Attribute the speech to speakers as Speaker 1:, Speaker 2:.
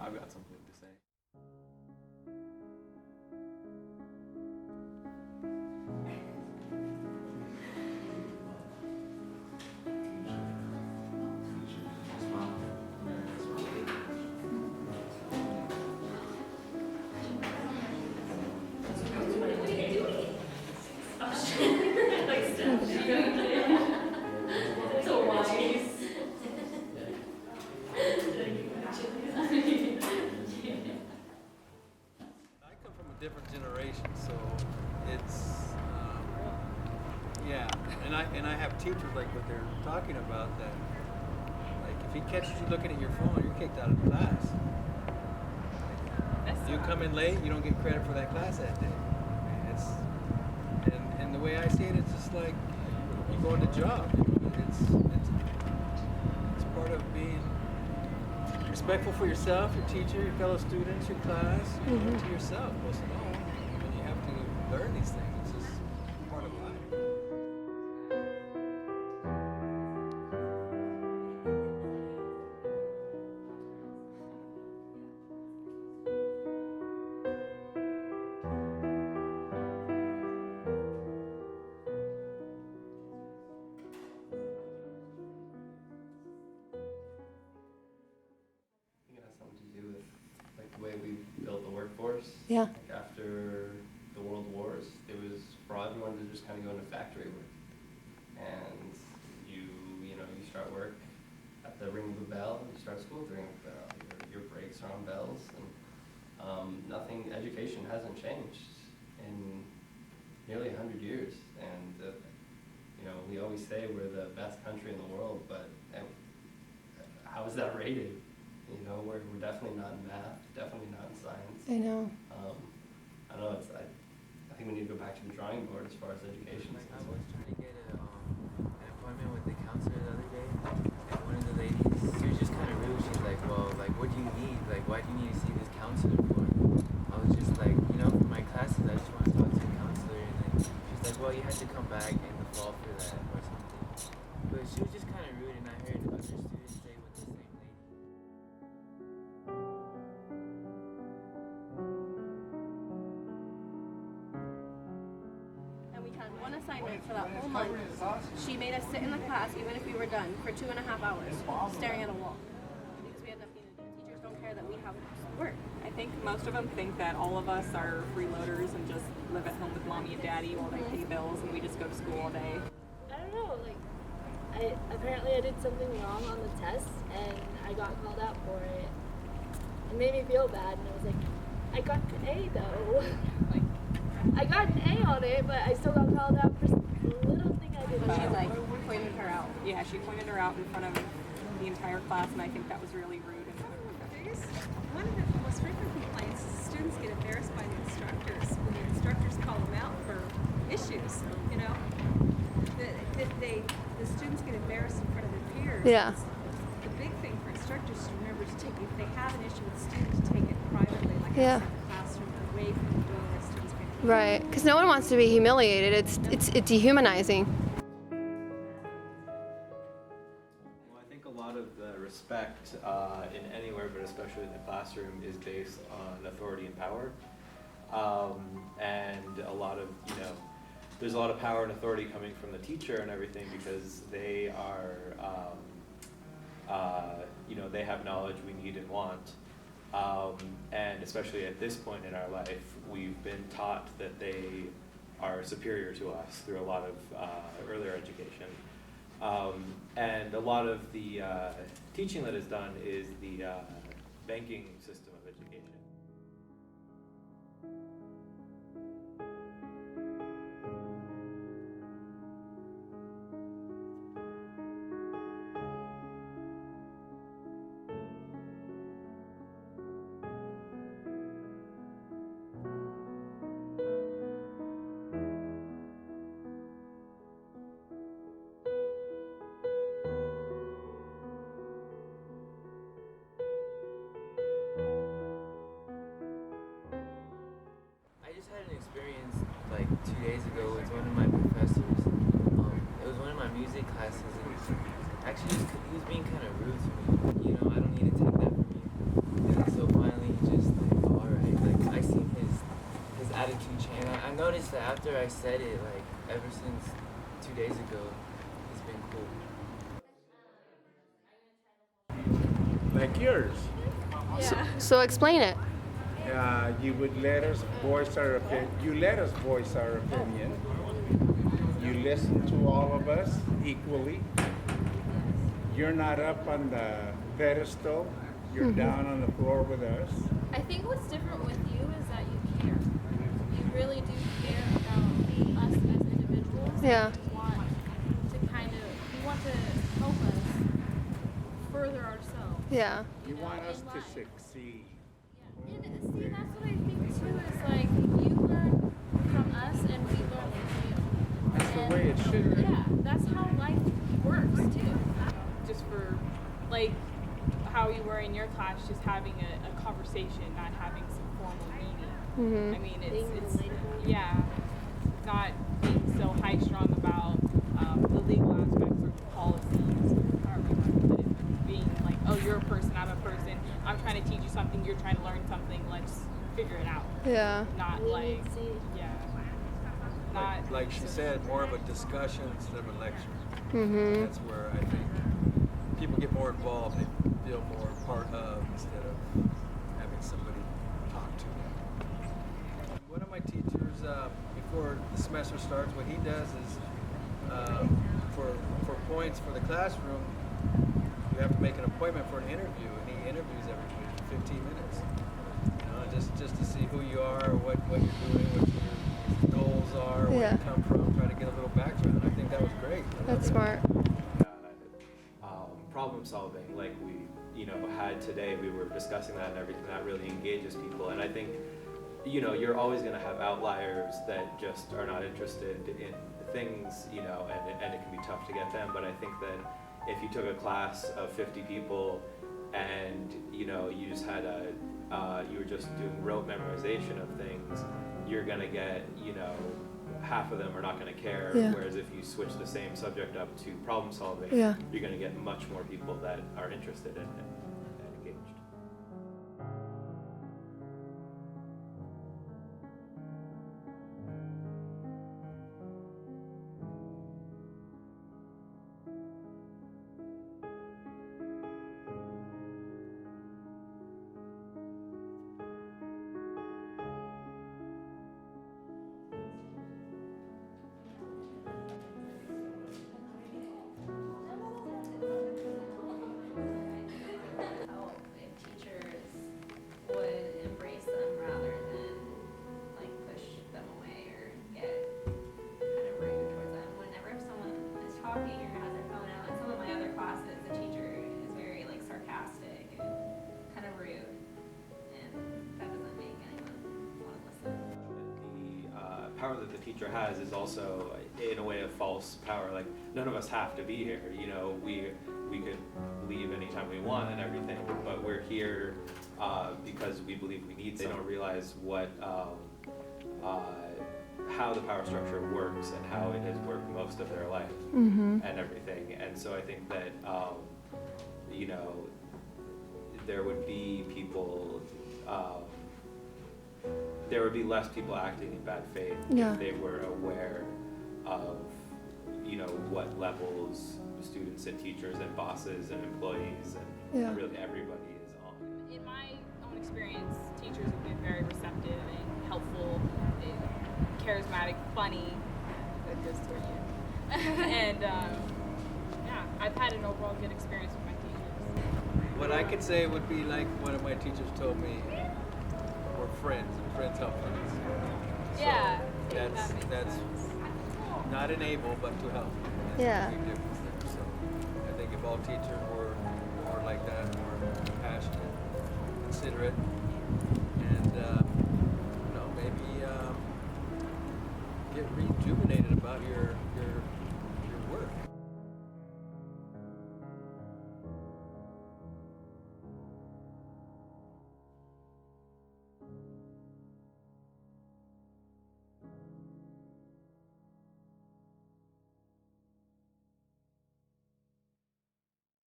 Speaker 1: I've got something to say. Different generation, so it's yeah, and I have teachers like what they're talking about, that like if he catches you looking at your phone, you're kicked out of the class. You come in late, you don't get credit for that class that day. It's and the way I see it, it's just like you go into job. It's part of being respectful for yourself, your teacher, your fellow students, your class, you know, to yourself most of all. When you have to learn these things, it's just part of life.
Speaker 2: The way we built the workforce.
Speaker 3: Yeah.
Speaker 2: Like after the world wars, it was for everyone to just kind of go into factory work. And you start work at the ring of a bell, you start school at the ring of a bell. Your breaks are on bells, and education hasn't changed in nearly 100 years. And we always say we're the best country in the world, but how is that rated? We're definitely not in math, definitely not in science.
Speaker 3: I know.
Speaker 2: I don't know, I think we need to go back to the drawing board as far as education is
Speaker 4: I
Speaker 2: concerned.
Speaker 4: was trying to get an appointment with the counselor the other day, and one of the ladies, she was just kind of rude. She's like, well, like, what do you need? Like, why do you need to see this counselor for? I was just like, for my classes, I just want to talk to a counselor. And then she's like, well, you had to come back in the fall for that or something. But she was just kind of rude, and I heard other students say with the same lady.
Speaker 5: One assignment for that whole month, she made us sit in the class even if we were done for 2.5 hours staring at a wall because we had nothing to do. Teachers don't care that we have work.
Speaker 6: I think most of them think that all of us are freeloaders and just live at home with mommy and daddy while they pay bills and we just go to school all day.
Speaker 7: I don't know, apparently I did something wrong on the test and I got called out for it. It made me feel bad, and I was like, I got an A though. I got an A on it, but I still got called out for some little thing I did.
Speaker 6: She pointed her out. Yeah, she pointed her out in front of the entire class, and I think that was really rude.
Speaker 8: One of the most frequent complaints is students get embarrassed by the instructors when the instructors call them out for issues. The students get embarrassed in front of their peers.
Speaker 3: Yeah.
Speaker 8: The big thing for instructors to remember to take, if they have an issue with students, to take it privately, like
Speaker 3: Yeah.
Speaker 8: outside the classroom, away from the door where students can.
Speaker 3: Right. Because no one wants to be humiliated. It's dehumanizing.
Speaker 1: Well, I think a lot of the respect in anywhere, but especially in the classroom, is based on authority and power. And a lot of, there's a lot of power and authority coming from the teacher and everything, because they are, they have knowledge we need and want. And especially at this point in our life, we've been taught that they are superior to us through a lot of earlier education. And a lot of the teaching that is done is the banking system of education.
Speaker 4: Experience like 2 days ago with one of my professors. It was one of my music classes, and actually he was being kind of rude to me. I don't need to take that from you. It was so funny. that after I said it, like ever since 2 days ago, it's been cool.
Speaker 9: Like yours.
Speaker 3: So explain it.
Speaker 9: You would let us voice our opinion. You let us voice our opinion. You listen to all of us equally. You're not up on the pedestal. You're down on the floor with us.
Speaker 7: I think what's different with you is that you care. You really do care about us as individuals.
Speaker 3: Yeah.
Speaker 7: You want to help us further ourselves.
Speaker 3: Yeah.
Speaker 9: You want us to succeed.
Speaker 7: And see, that's what I think too, is like you learn from us and we learn from you.
Speaker 9: That's the way it should be.
Speaker 7: Yeah, that's how life works too.
Speaker 6: Just for like how you were in your class, just having a conversation, not having some formal meeting. I mean, it's yeah, not being so high strung about the legal aspects or the policies or however you want to put it. Being like, oh, you're a person, I'm a person. I'm trying to teach you something, you're trying to learn something. Let's figure it out.
Speaker 3: Yeah.
Speaker 6: Not like yeah. Not
Speaker 10: Like she said, more of a discussion instead of a lecture. That's where I think people get more involved. They feel more part of instead of having somebody talk to them. One of my teachers, before the semester starts, what he does is for points for the classroom, you have to make an appointment for an interview, and he interviews every 15 minutes. You know, just to see who you are, what you're doing, what your goals are, where you come from, try to get a little background. I think that was great.
Speaker 3: That's smart.
Speaker 1: Problem solving, like we, had today, we were discussing that and everything that really engages people. And I think, you're always going to have outliers that just are not interested in things, and it can be tough to get them. But I think that if you took a class of 50 people and, you just had you were just doing rote memorization of things, you're going to get, half of them are not going to care. Whereas if you switch the same subject up to problem solving, you're going to get much more people that are interested in it and engaged. Power that the teacher has is also, in a way, a false power. Like, none of us have to be here. We could leave anytime we want and everything, but we're here because we believe we need. They don't realize what how the power structure works and how it has worked most of their life and everything. And so I think that there would be people. There would be less people acting in bad faith if they were aware of, what levels students and teachers and bosses and employees and really everybody is on.
Speaker 6: In my own experience, teachers have been very receptive and helpful, charismatic, funny. That goes toward you. And I've had an overall good experience with my teachers.
Speaker 10: What I could say would be like one of my teachers told me, we're friends, and friends help friends. So that's not enable, but to help. That's a big difference there. So I think if all teachers were more like that, more compassionate, considerate,